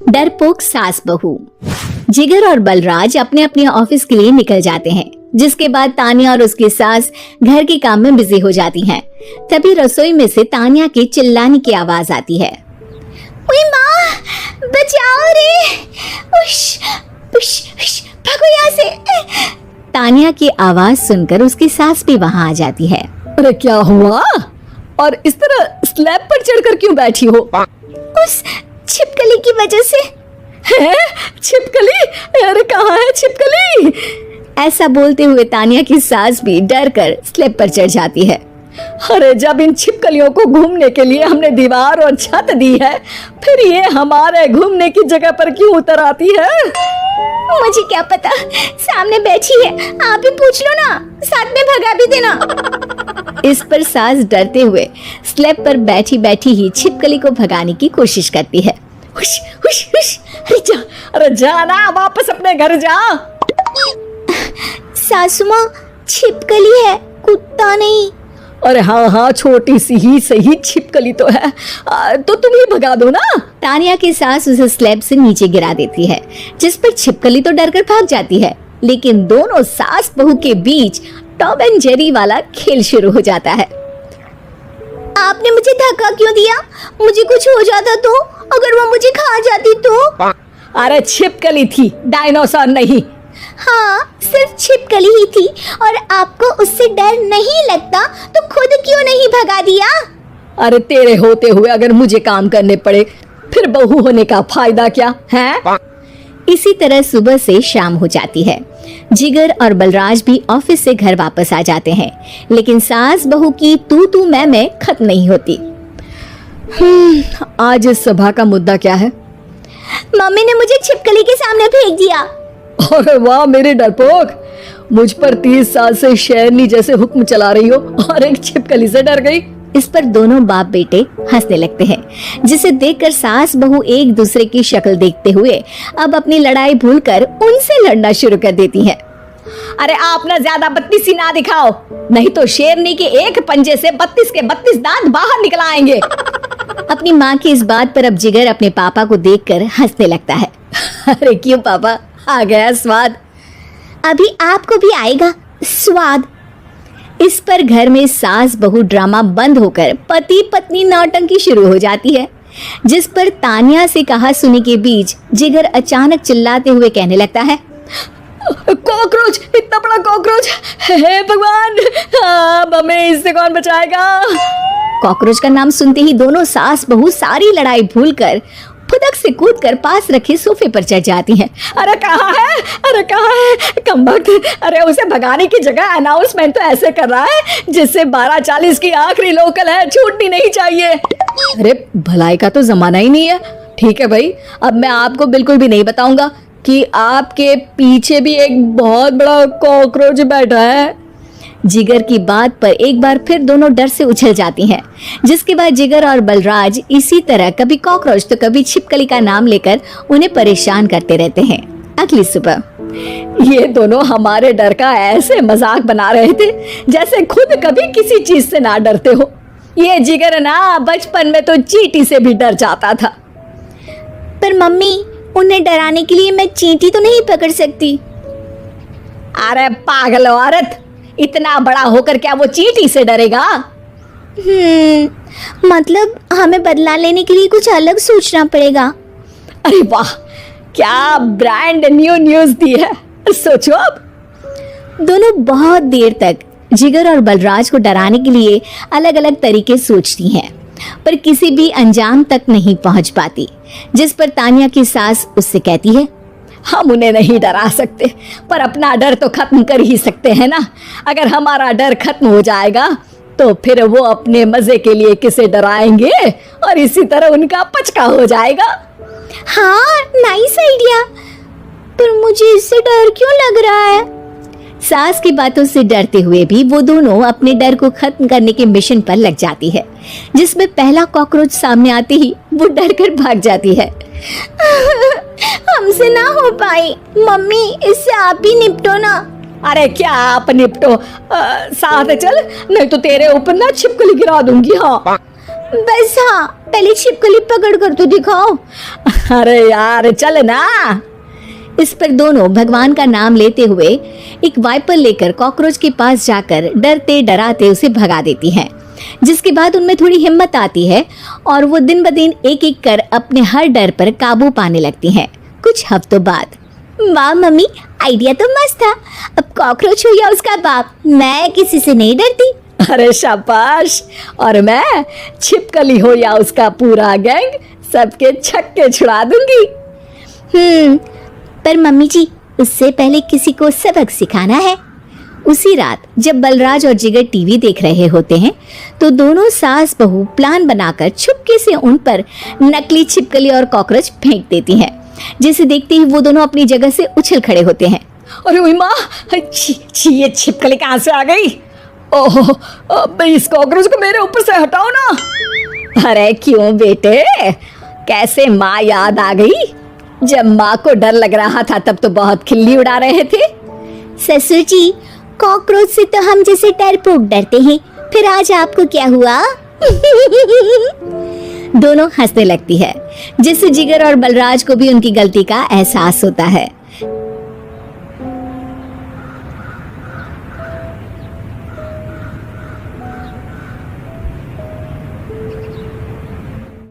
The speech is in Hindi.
डरपोक सास बहू। जिगर और बलराज अपने अपने ऑफिस के लिए निकल जाते हैं, जिसके बाद तानिया और उसकी सास घर के काम में बिजी हो जाती हैं। तभी रसोई में से तानिया के चिल्लाने की आवाज आती है। ओए माँ, बचाओ रे! उश, उश, उश, भागो यहाँ से! तानिया की आवाज सुनकर उसकी सास भी वहाँ आ जाती है। अरे क्या हुआ? और इस तरह स्लैब पर चढ़कर क्यों बैठी हो? उस छिपकली की वजह से। है? छिपकली? अरे कहाँ है छिपकली? ऐसा बोलते हुए तानिया की सास भी डर कर स्लैब पर चढ़ जाती है। अरे जब इन छिपकलियों को घूमने के लिए हमने दीवार और छत दी है, फिर ये हमारे घूमने की जगह पर क्यों उतर आती है? मुझे क्या पता, सामने बैठी है, आप ही पूछ लो ना, साथ में भगा भी देना। इस पर सास डरते हुए स्लैब पर बैठी बैठी ही छिपकली को भगाने की कोशिश करती है। हुश, हुश, हुश, अरे जा ना, वापस अपने घर जा। सासू माँ, छिपकली है, कुत्ता नहीं। अरे हाँ हाँ, छोटी सी ही सही छिपकली तो है, तो तुम ही भगा दो ना। तानिया की सास उसे स्लैब से नीचे गिरा देती है, जिस पर छिपकली तो डरकर भाग जाती है, लेकिन दोनों सास बहू के बीच टॉम एंड जेरी वाला खेल शुरू हो जाता है। आपने मुझे धक्का क्यों दिया? मुझे कुछ हो जाता तो? अगर वो मुझे खा जाती तो? अरे छिपकली थी, डायनासोर नहीं। हाँ, सिर्फ छिपकली ही थी, और आपको उससे डर नहीं लगता तो खुद क्यों नहीं भगा दिया? अरे तेरे होते हुए अगर मुझे काम करने पड़े, फिर बहू होने का फायदा क्या है? इसी तरह सुबह से शाम हो जाती है। जिगर और बलराज भी ऑफिस से घर वापस आ जाते हैं, लेकिन सास बहू की तू मैं खत्म नहीं होती। आज इस सभा का मुद्दा क्या है? मम्मी ने मुझे छिपकली के सामने फेंक दिया। अरे वाह मेरे डरपोक, मुझ पर 30 साल से शेरनी जैसे हुक्म चला रही हो और एक छिपकली से डर गई। इस पर दोनों बाप बेटे हंसने लगते हैं, जिसे देखकर सास बहू एक दूसरे की शक्ल देखते हुए अब अपनी लड़ाई भूलकर उनसे लड़ना शुरू कर देती हैं। अरे आप ना ज्यादा बत्तीसी ना दिखाओ, नहीं तो शेरनी के एक पंजे से 32 के 32 दांत बाहर निकल आएंगे। अपनी माँ की इस बात पर अब जिगर अपने पापा को देखकर हंसने लगता है। अरे क्यों पापा, आ गया स्वाद? अभी आपको भी आएगा स्वाद। इस पर घर में सास बहू ड्रामा बंद होकर पति पत्नी नौटंकी शुरू हो जाती है, जिस पर तानिया से कहा सुनी के बीच जिगर अचानक चिल्लाते हुए कहने लगता है। कॉकरोच, इतना बड़ा कॉकरोच! हे भगवान, अब हमें इससे कौन बचाएगा? कॉकरोच का नाम सुनते ही दोनों सास बहू सारी लड़ाई भूलकर फुदक से कूदकर पास रखे सोफे पर चढ़ जाती हैं। अरे कहाँ है? अरे कहाँ है? कमबख्त! अरे उसे भगाने की जगह अनाउंसमेंट तो ऐसे कर रहा है जिससे 12:40 की आखिरी लोकल है, छूटनी नहीं चाहिए। अरे भलाई का तो जमाना ही नहीं है। ठीक है भाई, अब मैं आपको बिल्कुल भी नहीं बताऊंगा कि आपके पीछे भी एक बहुत बड़ा कॉकरोच बैठा है। जिगर की बात पर एक बार फिर दोनों डर से उछल जाती हैं, जिसके बाद जिगर और बलराज इसी तरह कभी कॉकरोच तो कभी छिपकली का नाम लेकर उन्हें परेशान करते रहते हैं। अगली सुबह ये दोनों हमारे डर का ऐसे मजाक बना रहे थे जैसे खुद कभी किसी चीज से ना डरते हो। ये जिगर ना बचपन में तो चींटी से भी डर जाता था। पर मम्मी, उन्हें डराने के लिए मैं चींटी तो नहीं पकड़ सकती। अरे पागल औरत, इतना बड़ा होकर क्या वो चींटी से डरेगा? मतलब हमें बदला लेने के लिए कुछ अलग सोचना पड़ेगा। अरे वाह, क्या ब्रांड न्यू न्यूज दी है, सोचो अब। दोनों बहुत देर तक जिगर और बलराज को डराने के लिए अलग अलग तरीके सोचती हैं, पर किसी भी अंजाम तक नहीं पहुंच पाती, जिस पर तानिया की सास उससे कहती है। हम उन्हें नहीं डरा सकते, पर अपना डर तो खत्म कर ही सकते हैं ना। अगर हमारा डर खत्म हो जाएगा तो फिर वो अपने मजे के लिए किसे डराएंगे और इसी तरह उनका पचका हो जाएगा। हाँ, नाइस आइडिया, पर मुझे इससे डर क्यों लग रहा है? सास की बातों से डरते हुए भी वो दोनों अपने डर को खत्म करने के मिशन पर लग जाती है, जिसमें पहला कॉकरोच सामने आते ही वो डर कर भाग जाती है। हमसे ना हो पाई मम्मी, इससे आप ही निपटो ना। अरे क्या आप निपटो, साथ चल, नहीं तो तेरे ऊपर ना छिपकली गिरा दूंगी। हाँ बस हाँ, पहले छिपकली पकड़ कर तो दिखाओ। अरे यार चल ना। इस पर दोनों भगवान का नाम लेते हुए एक वाइपर लेकर कॉकरोच के पास जाकर डरते डराते उसे भगा देती हैं। जिसके बाद उनमें थोड़ी हिम्मत आती है और वो दिन ब दिन एक एक कर अपने हर डर पर काबू पाने लगती हैं। कुछ हफ्तों बाद, वाह मम्मी, आइडिया तो मस्त था। अब कॉकरोच हो या उसका बाप, मैं किसी से नहीं डरती। अरे शाबाश। और मैं छिपकली हो या उसका पूरा गैंग, सबके छक्के छुड़ा दूंगी। पर मम्मी जी, उससे पहले किसी को सबक सिखाना है। उसी रात जब बलराज और जिगर टीवी देख रहे होते हैं तो दोनों सास बहू प्लान बनाकर छुपके से उन पर नकली छिपकली और कॉकरोच फेंक देती हैं, जिसे देखते ही वो दोनों अपनी जगह से उछल खड़े होते हैं। अरे ओए माँ, छी ये छिपकली कहाँ से आ गई? ओह, अब इस कॉकरोच को मेरे ऊपर से हटाओ ना। अरे क्यों बेटे, कैसे माँ याद आ गई? जब माँ को डर लग रहा था तब तो बहुत खिल्ली उड़ा रहे थे। ससुर जी, कॉकरोच से तो हम जैसे डरपोक डरते हैं, फिर आज आपको क्या हुआ? दोनों हंसने लगती है, जिससे जिगर और बलराज को भी उनकी गलती का एहसास होता है।